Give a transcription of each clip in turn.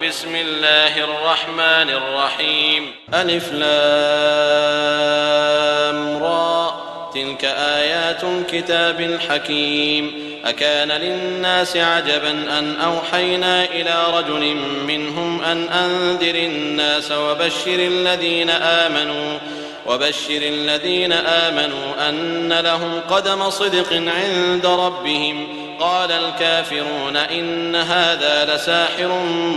بسم الله الرحمن الرحيم ألف لام را تلك آيات الكتاب الحكيم أكان للناس عجبا أن أوحينا إلى رجل منهم أن أنذر الناس وبشر الذين آمنوا أن لهم قدم صدق عند ربهم قال الكافرون إن هذا لساحر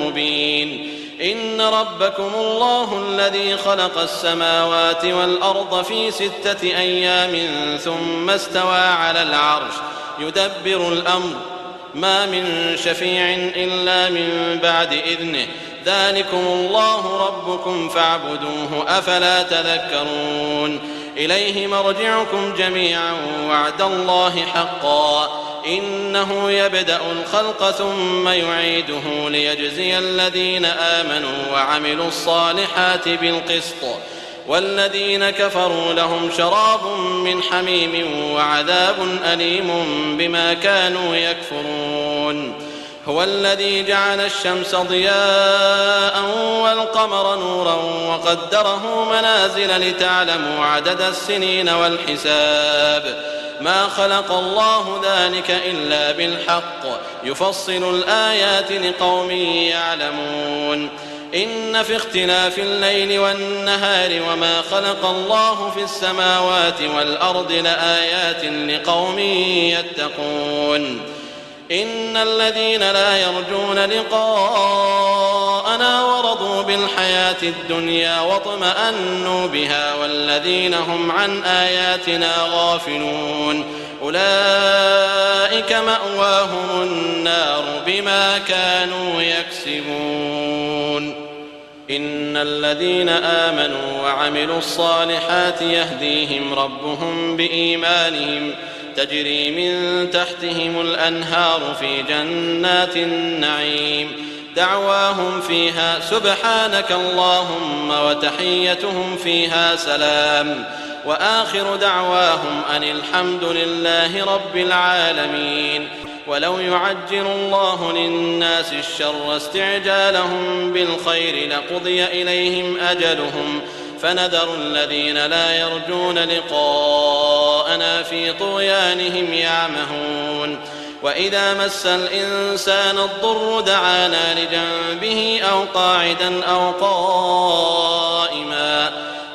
مبين إن ربكم الله الذي خلق السماوات والأرض في 6 أيام ثم استوى على العرش يدبر الأمر ما من شفيع إلا من بعد إذنه ذلكم الله ربكم فاعبدوه أفلا تذكرون إليه مرجعكم جميعا وعد الله حقا إنه يبدأ الخلق ثم يعيده ليجزي الذين آمنوا وعملوا الصالحات بالقسط والذين كفروا لهم شراب من حميم وعذاب أليم بما كانوا يكفرون هو الذي جعل الشمس ضياء والقمر نورا وقدره منازل لتعلموا عدد السنين والحساب ما خلق الله ذلك إلا بالحق يفصل الآيات لقوم يعلمون إن في اختلاف الليل والنهار وما خلق الله في السماوات والأرض لآيات لقوم يتقون إن الذين لا يرجون لقاءنا ورضوا بالحياة الدنيا واطمأنوا بها والذين هم عن آياتنا غافلون أولئك مأواهم النار بما كانوا يكسبون إن الذين آمنوا وعملوا الصالحات يهديهم ربهم بإيمانهم تجري من تحتهم الأنهار في جنات النعيم دعواهم فيها سبحانك اللهم وتحيتهم فيها سلام وآخر دعواهم أن الحمد لله رب العالمين ولو يعجل الله للناس الشر استعجالهم بالخير لقضي إليهم أجلهم فنذر الذين لا يرجون لقاءنا في طغيانهم يعمهون وإذا مس الإنسان الضر دعانا لجنبه أو قاعدا أو قائما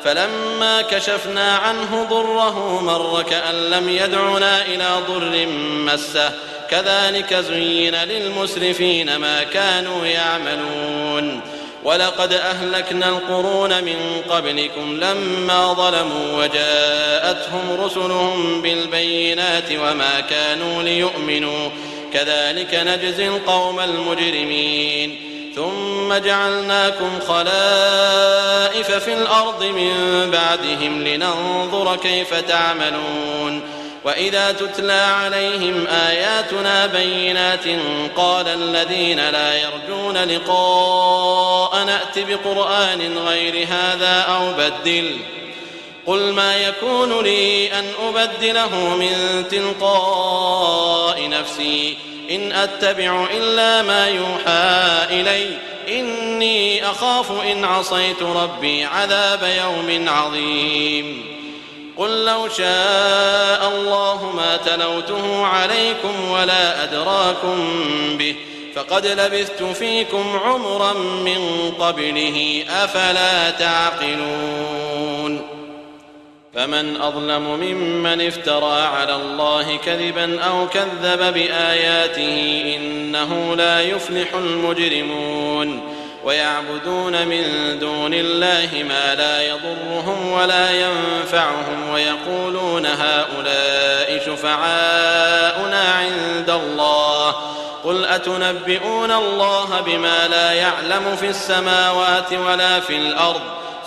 فلما كشفنا عنه ضره مر كأن لم يدعنا إلى ضر مسه كذلك زين للمسرفين ما كانوا يعملون ولقد أهلكنا القرون من قبلكم لما ظلموا وجاءتهم رسلهم بالبينات وما كانوا ليؤمنوا كذلك نجزي القوم المجرمين ثم جعلناكم خلائف في الأرض من بعدهم لننظر كيف تعملون وإذا تتلى عليهم آياتنا بينات قال الذين لا يرجون لقاء نأت بقرآن غير هذا أو بدل قل ما يكون لي أن أبدله من تلقاء نفسي إن أتبع إلا ما يوحى إلي إني أخاف إن عصيت ربي عذاب يوم عظيم قل لو شاء الله ما تلوته عليكم ولا أدراكم به فقد لبثت فيكم عمرا من قبله أفلا تعقلون فمن أظلم ممن افترى على الله كذبا أو كذب بآياته إنه لا يفلح المجرمون ويعبدون من دون الله ما لا يضرهم ولا ينفعهم ويقولون هؤلاء شفعاؤنا عند الله قل أتنبئون الله بما لا يعلم في السماوات ولا في الأرض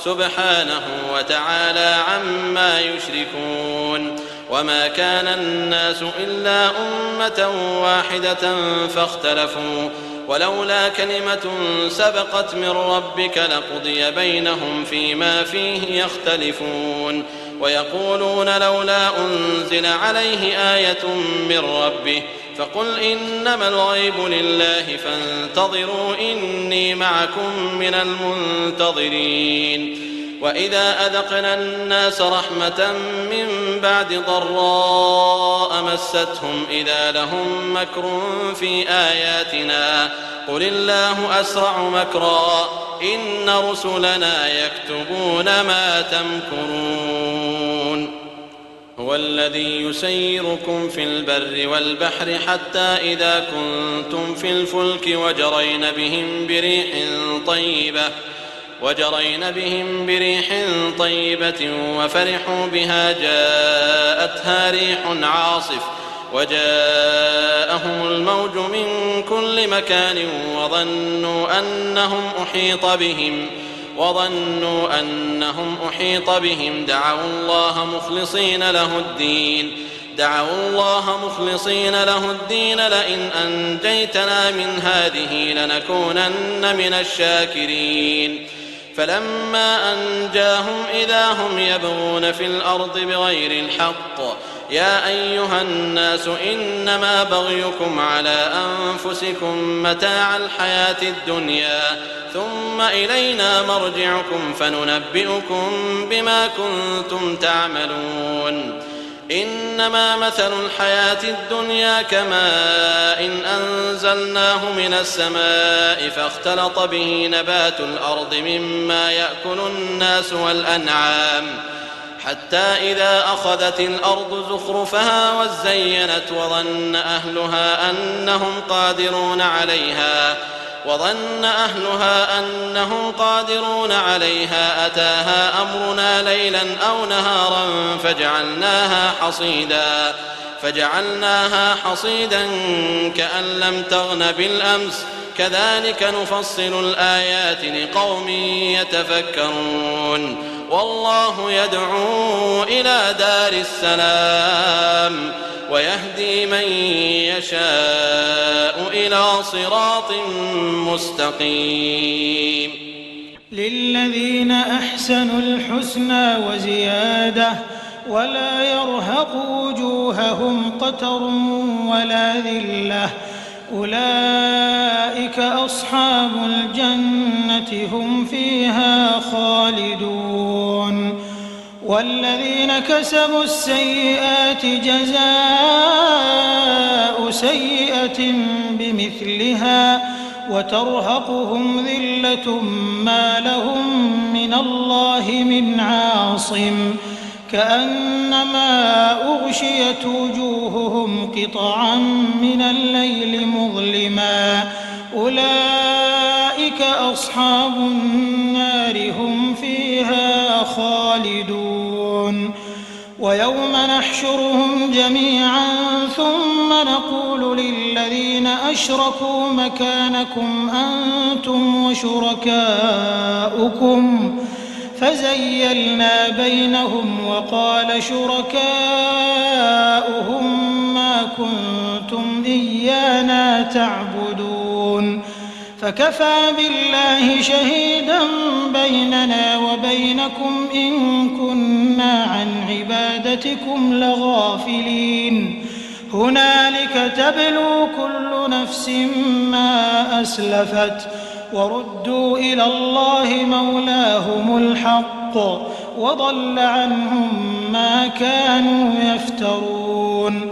سبحانه وتعالى عما يشركون وما كان الناس إلا أمة واحدة فاختلفوا ولولا كلمة سبقت من ربك لقضي بينهم فيما فيه يختلفون ويقولون لولا أنزل عليه آية من ربه فقل إنما الغيب لله فانتظروا إني معكم من المنتظرين. وإذا أذقنا الناس رحمة من بعد ضراء مستهم إذا لهم مكر في آياتنا قل الله أسرع مكرا إن رسلنا يكتبون ما تمكرون. هو الذي يسيركم في البر والبحر حتى إذا كنتم في الفلك وجرين بهم بريح طيبة وفرحوا بها جاءتها ريح عاصف وجاءهم الموج من كل مكان وظنوا أنهم أحيط بهم دعوا الله مخلصين له الدين لئن أنجيتنا من هذه لنكونن من الشاكرين. فلما أنجاهم إذا هم يبغون في الأرض بغير الحق يا أيها الناس إنما بغيكم على أنفسكم متاع الحياة الدنيا ثم إلينا مرجعكم فننبئكم بما كنتم تعملون. إنما مثل الحياة الدنيا كماء أنزلناه من السماء فاختلط به نبات الأرض مما يأكل الناس والأنعام حتى إذا أخذت الأرض زخرفها وزينت وظن أهلها أنهم قادرون عليها أتاها أمرنا ليلا أو نهارا فجعلناها حصيدا كأن لم تغن بالأمس كذلك نفصل الآيات لقوم يتفكرون. والله يدعو إلى دار السلام ويهدي من يشاء إلى صراط مستقيم. للذين أحسنوا الحسنى وزيادة ولا يرهق وجوههم قتر ولا ذلة أولئك أصحاب الجنة هم فيها خالدون. والذين كسبوا السيئات جزاء سيئة بمثلها وترهقهم ذلة ما لهم من الله من عاصم كأنما أغشيت وجوههم قطعا من الليل مظلما أولئك أصحاب النار هم فيها خالدون. ويوم نحشرهم جميعا ثم نقول للذين أشركوا مكانكم أنتم وشركاؤكم فزيلنا بينهم وقال شركاؤهم ما كنتم إيانا تعبدون فكفى بالله شهيدا بيننا وبينكم إن كنا عن عبادتكم لغافلين. هنالك تبلو كل نفس ما أسلفت وردوا إلى الله مولاهم الحق وضل عنهم ما كانوا يفترون.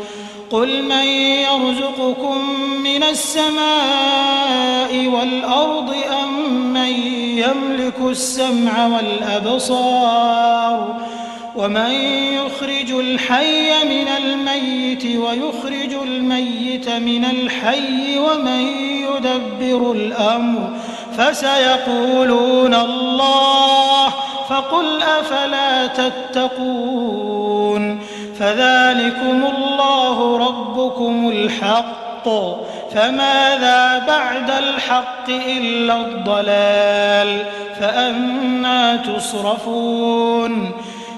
قل من يرزقكم من السماء والأرض أم من يملك السمع والأبصار ومن يخرج الحي من الميت ويخرج الميت من الحي ومن يدبر الأمر فسيقولون الله فقل أفلا تتقون. فذلكم الله ربكم الحق فماذا بعد الحق إلا الضلال فأنى تصرفون.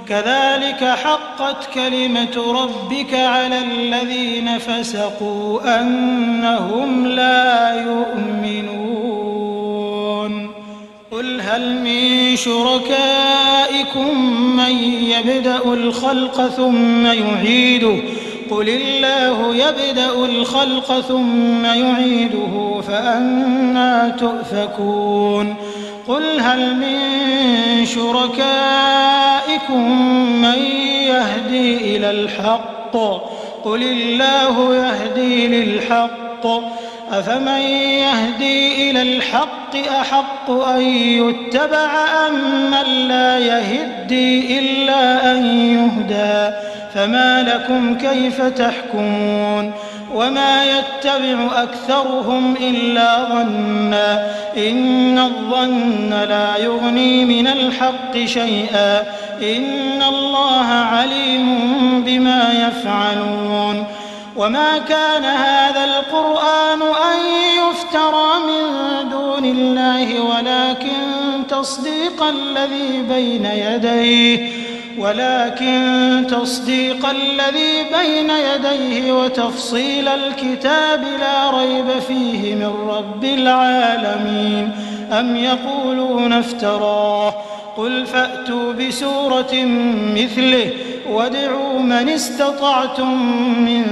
كذلك حقت كلمة ربك على الذين فسقوا أنهم لا يؤمنون. قل هل من شركائكم من يبدأ الخلق ثم يعيده قل الله يبدأ الخلق ثم يعيده فأنى تؤفكون قل هل من شركائكم من يهدي إلى الحق قل الله يهدي للحق أفمن يهدي إلى الحق أحق أن يتبع أم من لا يهدي إلا أن يهدى فما لكم كيف تحكمون وما يتبع أكثرهم إلا ظنا إن الظن لا يغني من الحق شيئا إن الله عليم بما يفعلون وما كان هذا القرآن أن يفترى من دون الله ولكن تصديق الذي بين يديه وتفصيل الكتاب لا ريب فيه من رب العالمين أم يقولون افتراه قل فأتوا بسورة مثله وادعوا من استطعتم من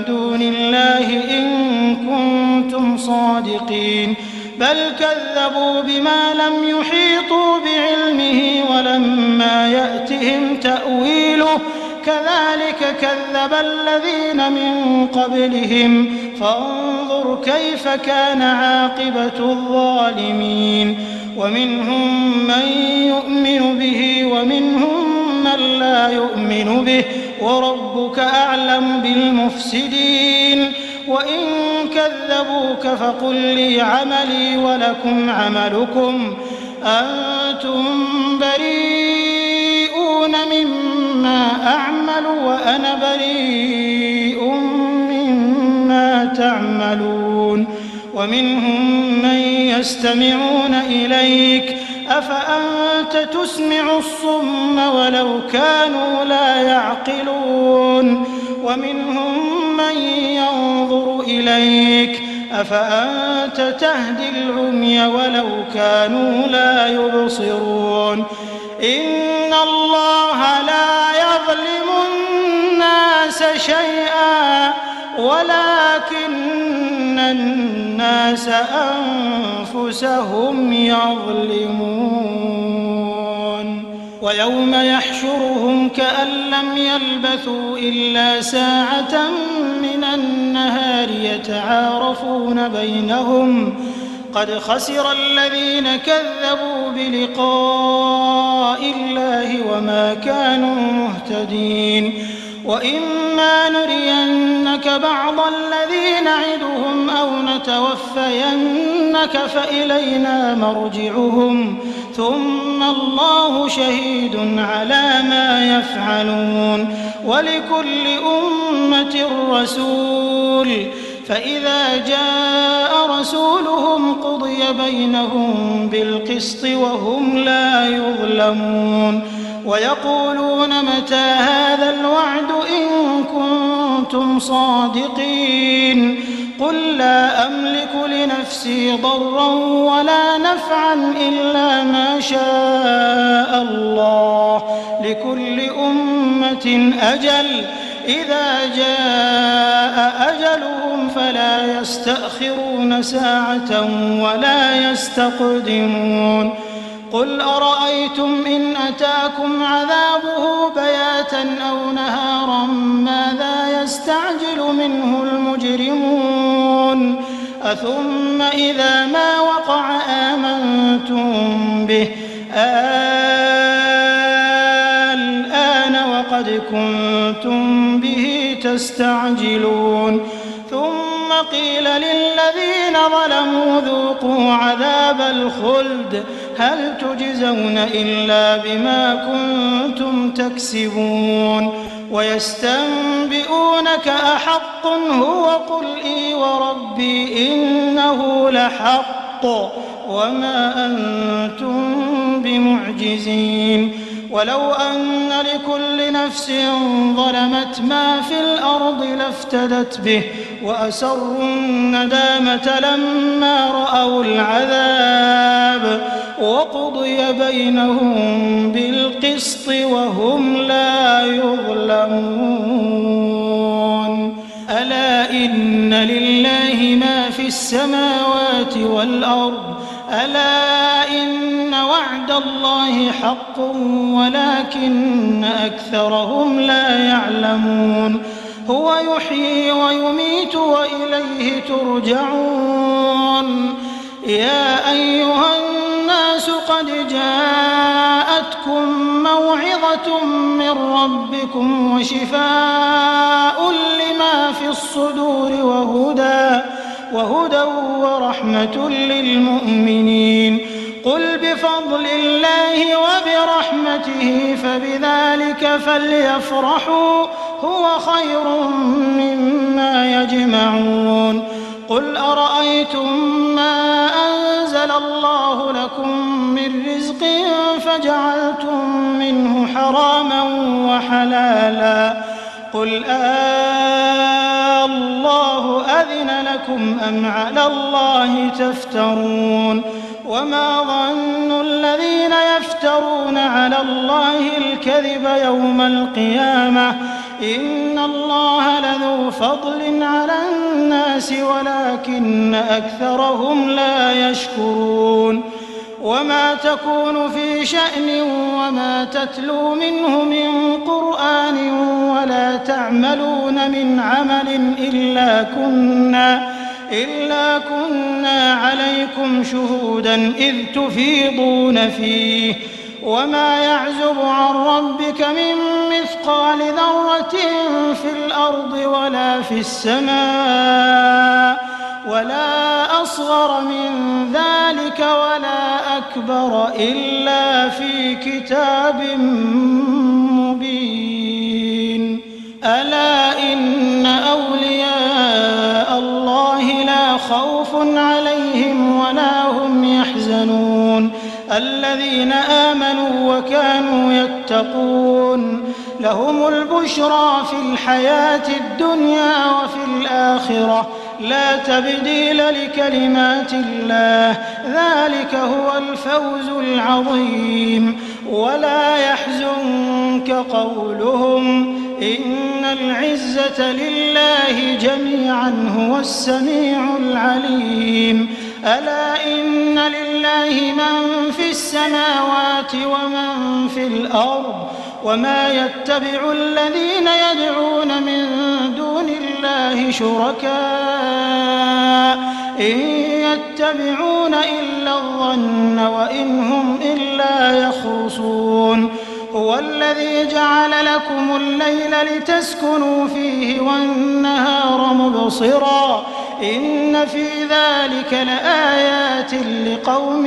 دون الله إن كنتم صادقين بل كذبوا بما لم يحيطوا بعلمه ولما يأتهم تأويله كذلك كذب الذين من قبلهم فانظر كيف كان عاقبة الظالمين ومنهم من يؤمن به ومنهم من لا يؤمن به وربك أعلم بالمفسدين وإن كذبوك فقل لي عملي ولكم عملكم أنتم بريئون مما أعمل وأنا بريء مما تعملون ومنهم من يستمعون إليك أفأنت تسمع الصم ولو كانوا لا يعقلون ومنهم من ينظر إليك أفأنت تهدي العمي ولو كانوا لا يبصرون إن الله لا يظلم الناس شيئا ولكن الناس أنفسهم يظلمون ويوم يحشرهم كأن لم يلبثوا إلا ساعة من النهار يتعارفون بينهم قد خسر الذين كذبوا بلقاء الله وما كانوا مهتدين وإما نرينك بعض الذي نعدهم أو نتوفينك فإلينا مرجعهم ثم الله شهيد على ما يفعلون ولكل أمة رسول فإذا جاء رسولهم قضي بينهم بالقسط وهم لا يظلمون ويقولون متى هذا الوعد إن كنتم صادقين قل لا أملك لنفسي ضرا ولا نفعا إلا ما شاء الله لكل أمة أجل إذا جاء أجلهم فلا يستأخرون ساعة ولا يستقدمون قل أرأيتم إن أتاكم عذابه بياتا أو نهارا ماذا يستعجل منه المجرمون أثم إذا ما وقع آمنتم به الآن وقد كنتم به تستعجلون ثم قيل للذين ظلموا ذوقوا عذاب الخلد هل تجزون إلا بما كنتم تكسبون ويستنبئونك أحق هو قل إي وربي إنه لحق وما أنتم بمعجزين ولو أن لكل نفس ظلمت ما في الأرض لافتدت به وأسروا الندامة لما رأوا العذاب وقضي بينهم بالقسط وهم لا يظلمون إن لله ما في السماوات والأرض ألا إن وعد الله حق ولكن أكثرهم لا يعلمون هو يحيي ويميت وإليه ترجعون يا أيها الناس قد جاءتكم موعظة من ربكم وشفاء لما في الصدور وهدى ورحمة للمؤمنين قل بفضل الله وبرحمته فبذلك فليفرحوا هو خير مما يجمعون قل أرأيتم ما أنزل الله لكم من رزق فجعلتم منه حراما وحلالا قل الله أذن لكم أم على الله تفترون وما ظن الذين يفترون على الله الكذب يوم القيامة إن الله لذو فضل على الناس ولكن أكثرهم لا يشكرون وما تكون في شأن وما تتلو منه من قرآن ولا تعملون من عمل إلا كنا عليكم شهودا إذ تفيضون فيه وما يعزب عن ربك من مثقال ذرة في الأرض ولا في السماء ولا أصغر من ذلك ولا أكبر إلا في كتاب مبين ألا إن أولياء الله لا خوف عليهم ولا هم يحزنون الذين آمنوا وكانوا يتقون لهم البشرى في الحياة الدنيا وفي الآخرة لا تبديل لكلمات الله ذلك هو الفوز العظيم ولا يحزنك قولهم إن العزة لله جميعا هو السميع العليم ألا إن لله من في السماوات ومن في الأرض وما يتبع الذين يدعون من دون الله شركاء إن يتبعون إلا الظن وإن هم إلا يخرصون هو الذي جعل لكم الليل لتسكنوا فيه والنهار مبصرا إن في ذلك لآيات لقوم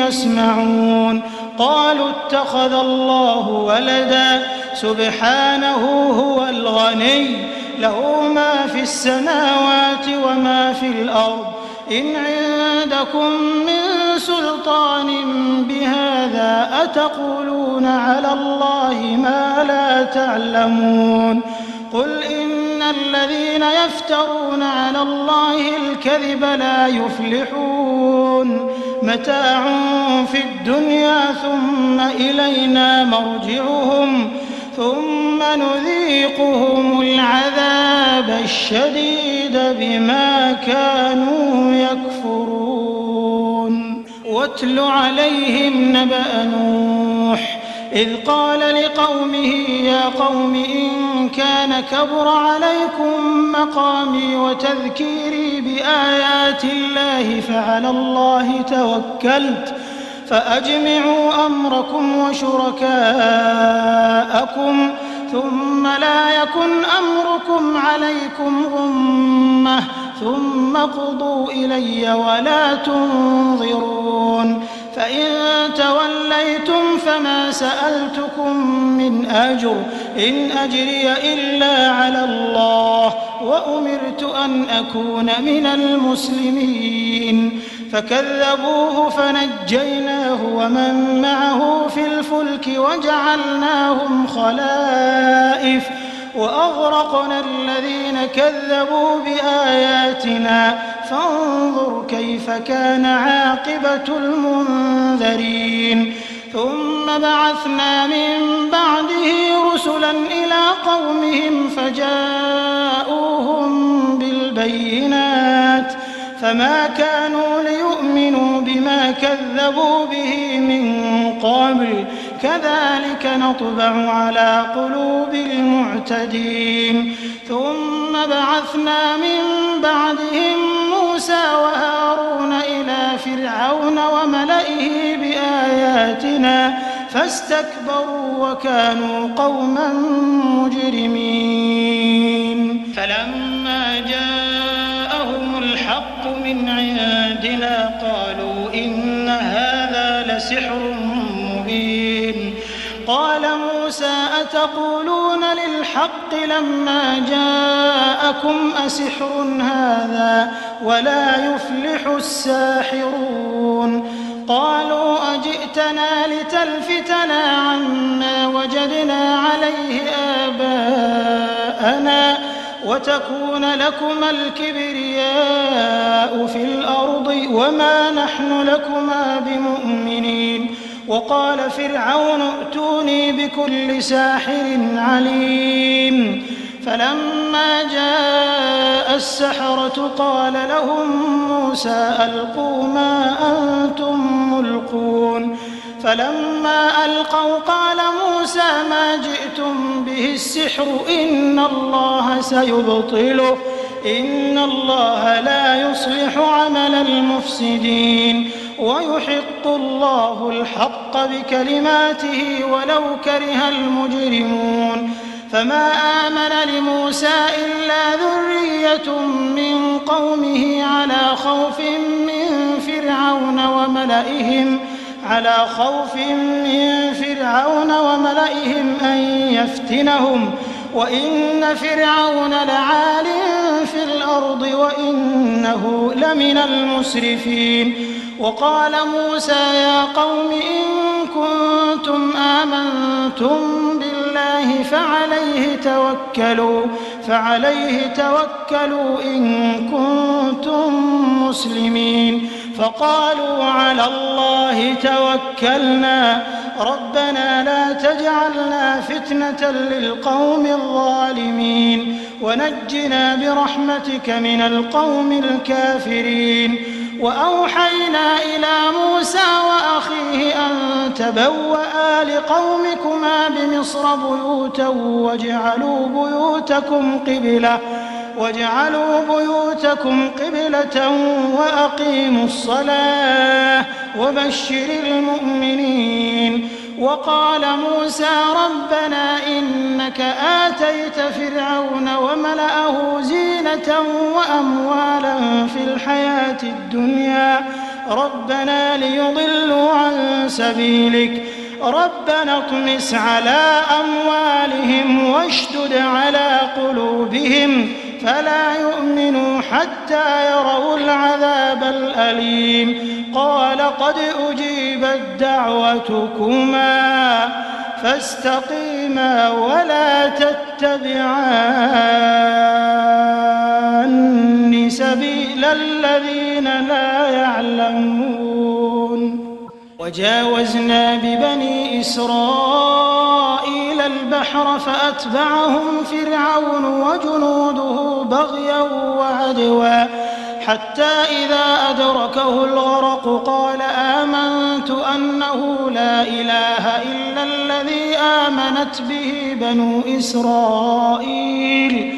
يسمعون قالوا اتخذ الله ولدا سبحانه هو الغني له ما في السماوات وما في الأرض إن عندكم من سلطان بهذا أتقولون على الله ما لا تعلمون قل إن الذين يفترون على الله الكذب لا يفلحون متاع في الدنيا ثم إلينا مرجعهم ثم نذيقهم العذاب الشديد بما كانوا يكفرون واتل عليهم نبأ نوح إذ قال لقومه يا قوم إن كان كبر عليكم مقامي وتذكيري بآيات الله فعلى الله توكلت فأجمعوا أمركم وشركاءكم ثم لا يكن أمركم عليكم غمة ثم قضوا إلي ولا تنظرون فإن توليتم فما سألتكم من أجر إن أجري إلا على الله وأمرت أن أكون من المسلمين فكذبوه فنجيناه ومن معه في الفلك وجعلناهم خلائف وأغرقنا الذين كذبوا بآياتنا فانظر كيف كان عاقبة المنذرين ثم بعثنا من بعده رسلا إلى قومهم فجاءوهم بالبينات فما كانوا ليؤمنوا بما كذبوا به من قبل كذلك نطبع على قلوب المعتدين ثم بعثنا من بعدهم موسى وهارون إلى فرعون وملئه بآياتنا فاستكبروا وكانوا قوما مجرمين فلما جاءهم الحق من عندنا قالوا إن هذا لسحر مبين قال موسى أتقولون للحق لما جاءكم أسحر هذا ولا يفلح الساحرون قالوا أجئتنا لتلفتنا عما وجدنا عليه آباءنا وتكون لكما الكبرياء في الأرض وما نحن لكما بمؤمنين وقال فرعون ائتوني بكل ساحر عليم فلما جاء السحرة قال لهم موسى ألقوا ما أنتم ملقون فلما ألقوا قال موسى ما جئتم به السحر إن الله سيبطله إن الله لا يصلح عمل المفسدين ويحق الله الحق بكلماته ولو كره المجرمون فما آمن لموسى إلا ذرية من قومه على خوف من فرعون وملئهم أن يفتنهم وإن فرعون لعال في الأرض وإنه لمن المسرفين وقال موسى يا قوم إن كنتم آمنتم بالله فعليه توكلوا إن كنتم مسلمين فقالوا على الله توكلنا ربنا لا تجعلنا فتنة للقوم الظالمين ونجنا برحمتك من القوم الكافرين وأوحينا إلى موسى وأخيه أن تبوأ لقومكما بمصر بيوتا واجعلوا بيوتكم قبلة وأقيموا الصلاة وبشر المؤمنين وقال موسى ربنا إنك آتيت فرعون وملأه زينة وأموالا في الحياة الدنيا ربنا ليضلوا عن سبيلك ربنا اطمس على أموالهم واشدد على قلوبهم فلا يؤمنوا حتى يروا العذاب الأليم قال قد أجيبت دعوتكما فاستقيما ولا تتبعان سبيل الذين لا يعلمون وجاوزنا ببني إسرائيل البحر فأتبعهم فرعون وجنوده بغيا وعدوا حتى إذا أدركه الغرق قال آمنت أنه لا إله إلا الذي آمنت به بنو إسرائيل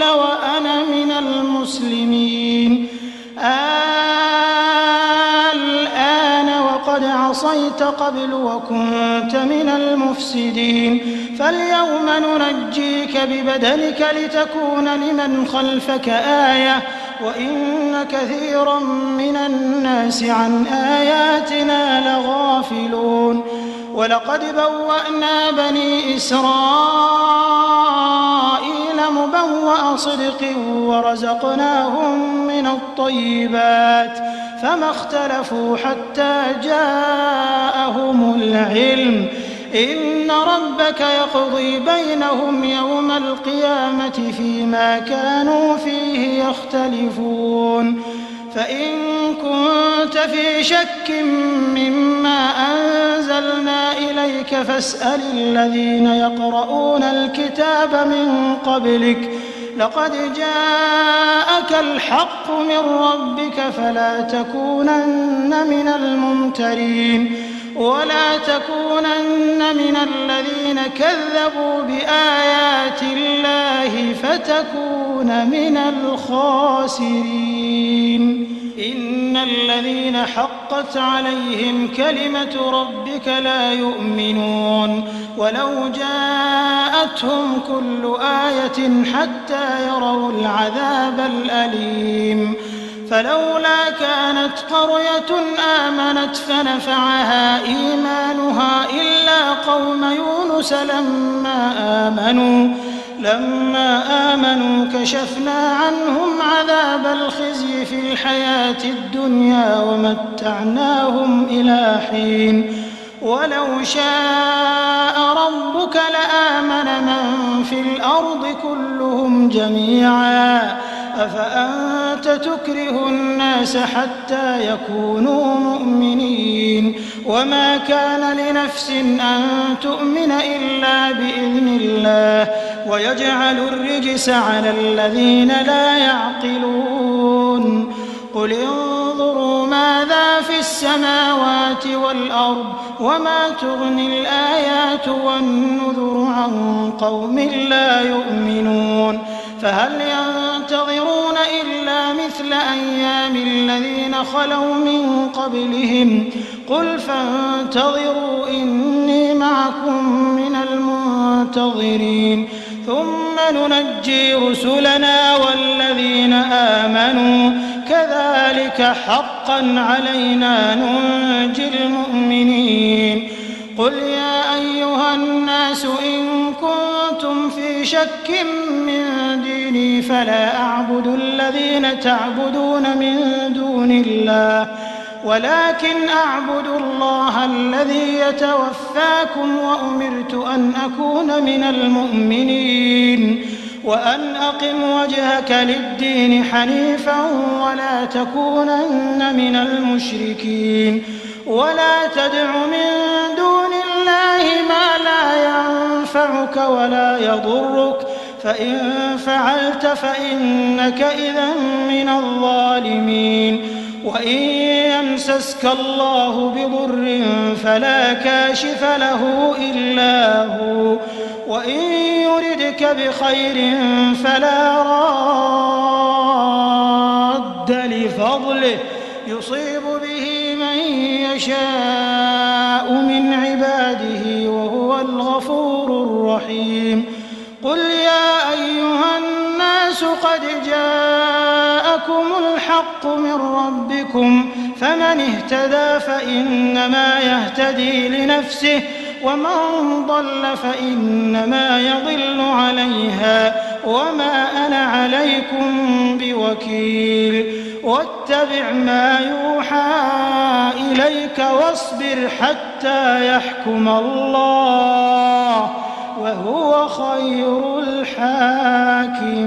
وأنا من المسلمين الآن وقد عصيت قبل وكنت من المفسدين فاليوم ننجيك ببدنك لتكون لمن خلفك آية وإن كثيرا من الناس عن آياتنا لغافلون ولقد بوأنا بني إسرائيل مبوأ صدق ورزقناهم من الطيبات فما اختلفوا حتى جاءهم العلم إن ربك يقضي بينهم يوم القيامة فيما كانوا فيه يختلفون فإن كنت في شك مما أنزلنا إليك فاسأل الذين يقرؤون الكتاب من قبلك لقد جاءك الحق من ربك فلا تكونن من الممترين ولا تكونن من الذين كذبوا بآيات الله فتكون من الخاسرين. إن الذين حقت عليهم كلمة ربك لا يؤمنون ولو جاءتهم كل آية حتى يروا العذاب الأليم. فلولا كانت قرية آمنت فنفعها إيمانها إلا قوم يونس لما آمنوا كشفنا عنهم عذاب الخزي في الحياة الدنيا ومتعناهم إلى حين ولو شاء ربك لآمن من في الأرض كلهم جميعا أفأنت تكره الناس حتى يكونوا مؤمنين وما كان لنفس أن تؤمن إلا بإذن الله ويجعل الرجس على الذين لا يعقلون. قل انظروا ماذا في السماوات والأرض وما تغني الآيات والنذر عن قوم لا يؤمنون. فهل ينتظرون إلا مثل أيام الذين خلوا من قبلهم قل فانتظروا إني معكم من المنتظرين ثم ننجي رسلنا والذين آمنوا كذلك حقا علينا ننجي المؤمنين. قل يا أيها الناس إن كنتم في شك من ديني فلا أعبد الذين تعبدون من دون الله ولكن أعبد الله الذي يتوفاكم وأمرت أن أكون من المؤمنين وأن أقم وجهك للدين حنيفا ولا تكونن من المشركين ولا تدع من دون الله ما لا ينفعك ولا يضرك فإن فعلت فإنك إذا من الظالمين. وإن يمسسك الله بضر فلا كاشف له إلا هو وإن يردك بخير فلا راد لفضله يصيب به من يشاء من عباده وهو الغفور الرحيم. قل يا أيها الناس قد جاءكم الحق من ربكم فمن اهتدى فإنما يهتدي لنفسه ومن ضل فإنما يضل عليها وما أنا عليكم بوكيل. واتبع ما يوحى إليك واصبر حتى يحكم الله وهو خير الحاكمين.